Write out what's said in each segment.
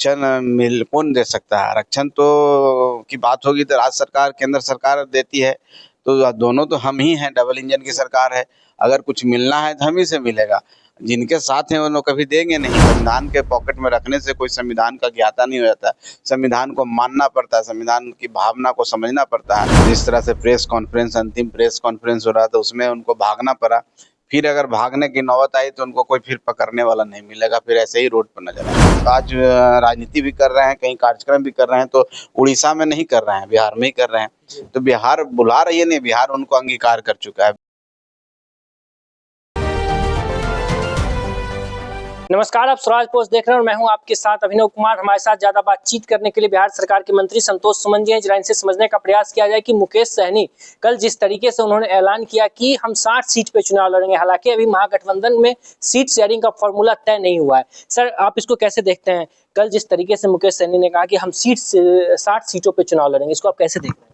आरक्षण मिल कौन दे सकता है? आरक्षण तो की बात होगी तो राज्य सरकार, केंद्र सरकार देती है। तो दोनों तो हम ही हैं, डबल इंजन की सरकार है। अगर कुछ मिलना है तो हम ही से मिलेगा। जिनके साथ हैं वो लोग कभी देंगे नहीं। संविधान के पॉकेट में रखने से कोई संविधान का ज्ञाता नहीं हो जाता। संविधान को मानना पड़ता है, संविधान की भावना को समझना पड़ता है। जिस तरह से प्रेस कॉन्फ्रेंस, अंतिम प्रेस कॉन्फ्रेंस हो रहा था, उसमें उनको भागना पड़ा। फिर अगर भागने की नौबत आई तो उनको कोई फिर पकड़ने वाला नहीं मिलेगा, फिर ऐसे ही रोड पर नजर आएंगे। तो आज राजनीति भी कर रहे हैं, कहीं कार्यक्रम भी कर रहे हैं, तो उड़ीसा में नहीं कर रहे हैं, बिहार में ही कर रहे हैं। तो बिहार बुला रही है नहीं, बिहार उनको अंगीकार कर चुका है। नमस्कार, आप स्वराज पोस्ट देख रहे हैं और मैं हूं आपके साथ अभिनव कुमार। हमारे साथ ज्यादा बातचीत करने के लिए बिहार सरकार के मंत्री संतोष सुमन जी हैं। जरा इनसे समझने का प्रयास किया जाए कि मुकेश सहनी कल जिस तरीके से उन्होंने ऐलान किया कि हम 60 सीट पे चुनाव लड़ेंगे, हालांकि अभी महागठबंधन में सीट शेयरिंग का फॉर्मूला तय नहीं हुआ है। सर, आप इसको कैसे देखते हैं? कल जिस तरीके से मुकेश सहनी ने कहा कि हम 60 सीटों पर चुनाव लड़ेंगे, इसको आप कैसे देखते हैं?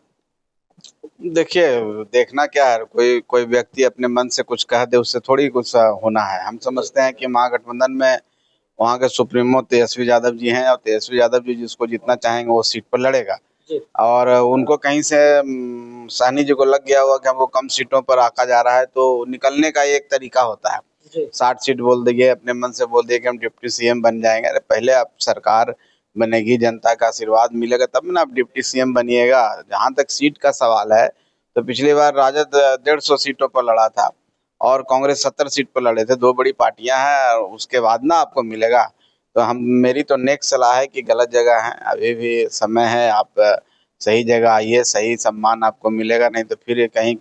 देखिए, देखना क्या है, कोई व्यक्ति अपने मन से कुछ कह दे उससे थोड़ी कुछ होना है। हम समझते हैं कि महागठबंधन में वहाँ के सुप्रीमो तेजस्वी यादव जी हैं, और तेजस्वी यादव जी जिसको जितना चाहेंगे वो सीट पर लड़ेगा। और उनको कहीं से सहनी जी को लग गया हुआ कि हमको कम सीटों पर आका जा रहा है, तो निकलने का एक तरीका होता है। 60 सीट बोल दिए, अपने मन से बोल दिए कि हम डिप्टी सीएम बन जाएंगे। अरे पहले आप सरकार बनेगी, जनता का आशीर्वाद मिलेगा तब ना आप डिप्टी सीएम बनिएगा। जहाँ तक सीट का सवाल है, तो पिछली बार राजद 150 सीटों पर लड़ा था और कांग्रेस 70 सीट पर लड़े थे। दो बड़ी पार्टियां हैं, उसके बाद ना आपको मिलेगा। तो मेरी तो नेक्स्ट सलाह है कि गलत जगह है, अभी भी समय है, आप सही जगह आइए, सही सम्मान आपको मिलेगा। नहीं तो फिर कहीं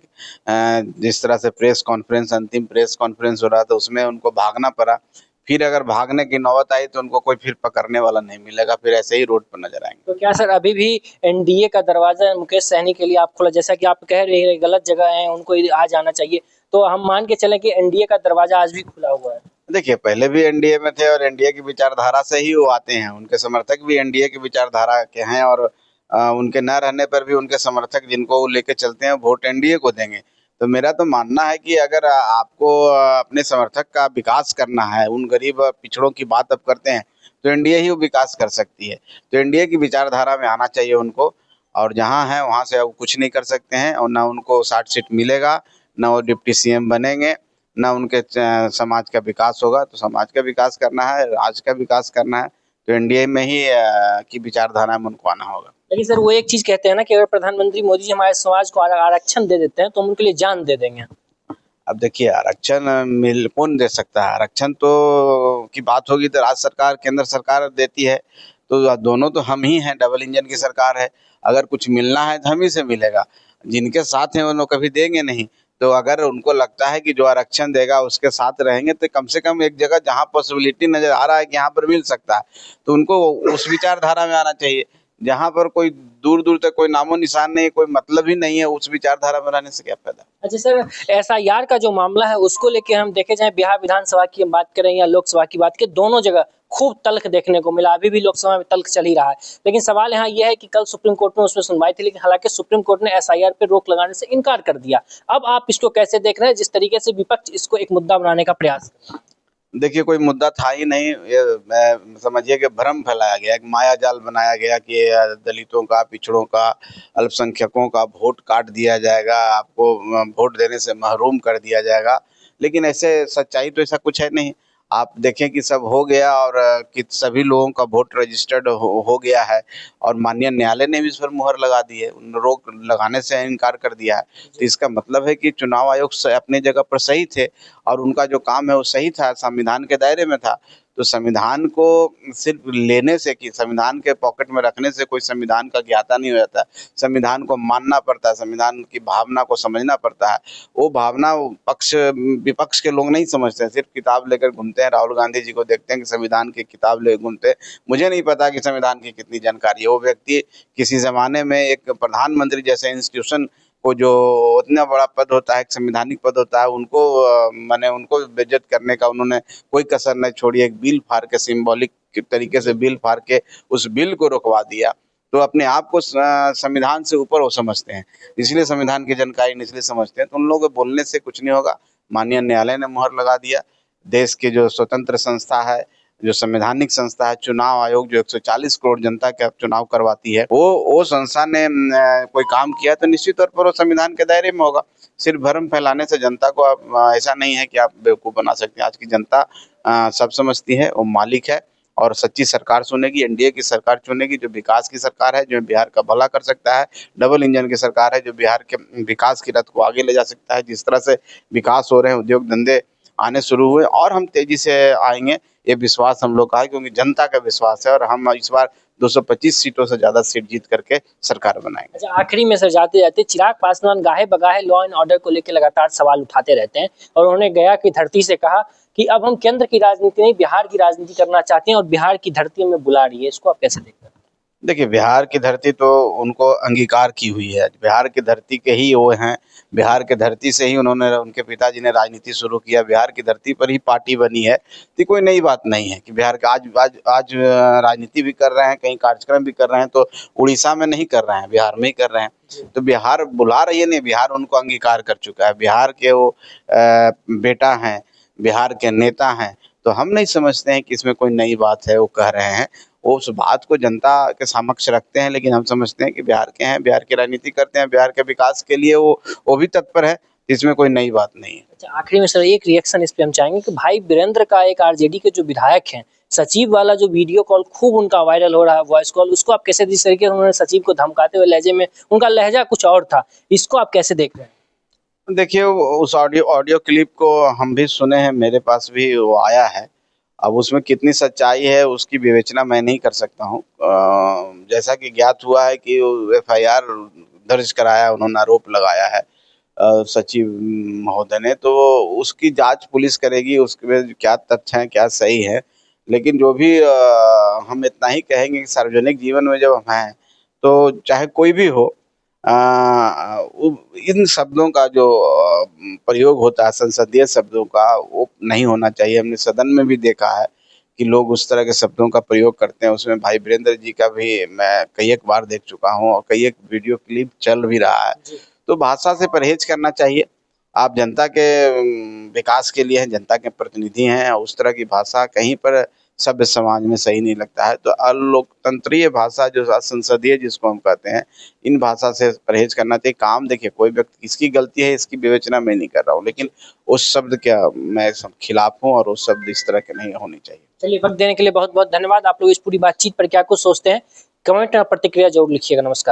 जिस तरह से प्रेस कॉन्फ्रेंस, अंतिम प्रेस कॉन्फ्रेंस हो रहा था, उसमें उनको भागना पड़ा। फिर अगर भागने की नौबत आई तो उनको कोई फिर पकड़ने वाला नहीं मिलेगा, फिर ऐसे ही रोड पर नजर आएंगे। तो क्या सर अभी भी एनडीए का दरवाजा मुकेश सहनी के लिए आप खोला? जैसा कि आप कह रहे हैं गलत जगह है, उनको आ जाना चाहिए, तो हम मान के चलें कि एनडीए का दरवाजा आज भी खुला हुआ है? देखिए, पहले भी एनडीए में थे और एनडीए की विचारधारा से ही वो आते हैं। उनके समर्थक भी एनडीए की विचारधारा के हैं, और उनके न रहने पर भी उनके समर्थक जिनको वो लेके चलते हैं वोट एनडीए को देंगे। तो मेरा तो मानना है कि अगर आपको अपने समर्थक का विकास करना है, उन गरीब और पिछड़ों की बात अब करते हैं, तो एनडीए ही वो विकास कर सकती है। तो एनडीए की विचारधारा में आना चाहिए उनको, और जहाँ है वहाँ से अब कुछ नहीं कर सकते हैं। और ना उनको 60 सीट मिलेगा, ना वो डिप्टी सीएम बनेंगे, ना उनके समाज का विकास होगा। तो समाज का विकास करना है, राज्य का विकास करना है, तो एनडीए में ही की विचारधारा में उनको आना होगा। लेकिन सर वो एक चीज कहते हैं ना कि अगर प्रधानमंत्री मोदी जी हमारे समाज को आरक्षण दे देते हैं तो हम उनके लिए जान दे देंगे। अब देखिए, आरक्षण कौन दे सकता है? आरक्षण तो की बात होगी तो राज्य सरकार, केंद्र सरकार देती है। तो दोनों तो हम ही हैं, डबल इंजन की सरकार है। अगर कुछ मिलना है तो हम ही से मिलेगा। जिनके साथ हैं वो लोग कभी देंगे नहीं। तो अगर उनको लगता है कि जो आरक्षण देगा उसके साथ रहेंगे, तो कम से कम एक जगह जहाँ पॉसिबिलिटी नजर आ रहा है कि यहाँ पर मिल सकता है, तो उनको उस विचारधारा में आना चाहिए। जहाँ पर कोई दूर दूर तक कोई नामो निशान नहीं, कोई मतलब ही नहीं है, उस विचारधारा में रहने से क्या फायदा? अच्छा सर, एसआईआर का जो मामला है उसको लेके हम देखे जाए, बिहार विधानसभा की हम बात करें या लोकसभा की बात करें, दोनों जगह खूब तल्ख देखने को मिला। अभी भी लोकसभा में तल्ख चल ही रहा है। लेकिन सवाल यहाँ यह है कि कल सुप्रीम कोर्ट में उसमें सुनवाई थी, लेकिन हालांकि सुप्रीम कोर्ट ने एसआईआर पे रोक लगाने से इनकार कर दिया। अब आप इसको कैसे देख रहे हैं, जिस तरीके से विपक्ष इसको एक मुद्दा बनाने का प्रयास कर रहा है? देखिए, कोई मुद्दा था ही नहीं। ये मैं समझिए कि भ्रम फैलाया गया, एक माया जाल बनाया गया कि दलितों का, पिछड़ों का, अल्पसंख्यकों का वोट काट दिया जाएगा, आपको वोट देने से महरूम कर दिया जाएगा। लेकिन ऐसे सच्चाई तो ऐसा कुछ है नहीं। आप देखें कि सब हो गया, और कि सभी लोगों का वोट रजिस्टर्ड हो गया है, और माननीय न्यायालय ने भी इस पर मुहर लगा दी है, रोक लगाने से इनकार कर दिया है। तो इसका मतलब है कि चुनाव आयोग अपने जगह पर सही थे, और उनका जो काम है वो सही था, संविधान के दायरे में था। तो संविधान को सिर्फ लेने से, कि संविधान के पॉकेट में रखने से कोई संविधान का ज्ञाता नहीं हो जाता। संविधान को मानना पड़ता है, संविधान की भावना को समझना पड़ता है। वो भावना पक्ष विपक्ष के लोग नहीं समझते हैं, सिर्फ किताब लेकर घूमते हैं। राहुल गांधी जी को देखते हैं कि संविधान की किताब लेकर घूमते हैं। मुझे नहीं पता कि संविधान की कितनी जानकारी है। वो व्यक्ति किसी जमाने में एक प्रधानमंत्री जैसे इंस्टीट्यूशन को, जो उतना बड़ा पद होता है, एक संवैधानिक पद होता है, उनको माने उनको बेइज्जत करने का उन्होंने कोई कसर नहीं छोड़ी। एक बिल फाड़ के, सिंबॉलिक तरीके से बिल फाड़ के उस बिल को रोकवा दिया। तो अपने आप को संविधान से ऊपर वो समझते हैं, इसलिए संविधान की जानकारी इसलिए समझते हैं। तो उन लोगों के बोलने से कुछ नहीं होगा। माननीय न्यायालय ने मुहर लगा दिया। देश के जो स्वतंत्र संस्था है, जो संवैधानिक संस्था है, चुनाव आयोग जो 140 करोड़ जनता के चुनाव करवाती है, वो संस्था ने कोई काम किया तो निश्चित तौर पर वो संविधान के दायरे में होगा। सिर्फ भ्रम फैलाने से जनता को आप ऐसा नहीं है कि आप बेवकूफ़ बना सकते हैं। आज की जनता सब समझती है, वो मालिक है और सच्ची सरकार चुनेगी, एनडीए की सरकार चुनेगी, जो विकास की सरकार है, जो बिहार का भला कर सकता है, डबल इंजन की सरकार है, जो बिहार के विकास की रथ को आगे ले जा सकता है। जिस तरह से विकास हो रहे हैं, उद्योग धंधे आने शुरू हुए और हम तेजी से आएंगे, ये विश्वास हम लोग का है, क्योंकि जनता का विश्वास है और हम इस बार 225 सीटों से ज़्यादा सीट जीत करके सरकार बनाएंगे। अच्छा, आखिरी में सर जाते जाते, चिराग पासवान गाहे बगाहे लॉ एंड ऑर्डर को लेकर लगातार सवाल उठाते रहते हैं और उन्होंने गया की धरती से कहा कि अब हम केंद्र की राजनीति नहीं, बिहार की राजनीति करना चाहते हैं और बिहार की धरती हमें बुला रही है। इसको आप कैसे देखते हैं? देखिए, बिहार की धरती तो उनको अंगीकार की हुई है, बिहार की धरती के ही वो हैं, बिहार की धरती से ही उनके पिताजी ने राजनीति शुरू किया, बिहार की धरती पर ही पार्टी बनी है। तो कोई नई बात नहीं है कि बिहार का आज राजनीति भी कर रहे हैं, कहीं कार्यक्रम भी कर रहे हैं, तो उड़ीसा में नहीं कर रहे हैं, बिहार में ही कर रहे हैं। तो बिहार बुला रही है नहीं, बिहार उनको अंगीकार कर चुका है, बिहार के वो बेटा हैं, बिहार के नेता हैं। तो हम नहीं समझते हैं कि इसमें कोई नई बात है वो कह रहे हैं, वो उस बात को जनता के समक्ष रखते हैं, लेकिन हम समझते हैं कि बिहार के हैं, बिहार की राजनीति करते हैं, बिहार के विकास के लिए वो भी तत्पर है, इसमें कोई नई बात नहीं है। अच्छा, आखिरी में सर एक रिएक्शन इस पे हम चाहेंगे कि भाई वीरेंद्र का एक आरजेडी के जो विधायक हैं, सचिव वाला जो वीडियो कॉल खूब उनका वायरल हो रहा है, वॉइस कॉल, उसको आप कैसे, जिस तरीके से उन्होंने सचिव को धमकाते हुए लहजे में, उनका लहजा कुछ और था, इसको आप कैसे देख रहे हैं? देखिए, उस ऑडियो क्लिप को हम भी सुने हैं, मेरे पास भी वो आया है। अब उसमें कितनी सच्चाई है उसकी विवेचना मैं नहीं कर सकता हूँ। जैसा कि ज्ञात हुआ है कि एफआईआर दर्ज कराया, उन्होंने आरोप लगाया है सचिव महोदय ने, तो उसकी जांच पुलिस करेगी, उसके में क्या तथ्य हैं, क्या सही है। लेकिन जो भी हम इतना ही कहेंगे कि सार्वजनिक जीवन में जब हम हैं, तो चाहे कोई भी हो, इन शब्दों का जो प्रयोग होता है, संसदीय शब्दों का, वो नहीं होना चाहिए। हमने सदन में भी देखा है कि लोग उस तरह के शब्दों का प्रयोग करते हैं। उसमें भाई वीरेंद्र जी का भी मैं कई एक बार देख चुका हूँ और कई एक वीडियो क्लिप चल भी रहा है। तो भाषा से परहेज करना चाहिए। आप जनता के विकास के लिए हैं, जनता के प्रतिनिधि हैं, उस तरह की भाषा कहीं पर सभ्य समाज में सही नहीं लगता है। तो अलोकतंत्रीय भाषा जो संसदीय जिसको हम कहते हैं, इन भाषा से परहेज करना चाहिए। काम देखिए, कोई व्यक्ति किसकी गलती है इसकी विवेचना मैं नहीं कर रहा हूँ, लेकिन उस शब्द के मैं सब खिलाफ हूँ और उस शब्द इस तरह के नहीं होने चाहिए। चलिए, वक्त देने के लिए बहुत बहुत धन्यवाद। आप लोग इस पूरी बातचीत पर क्या कुछ सोचते हैं, कमेंट में प्रतिक्रिया जरूर लिखिएगा। नमस्कार।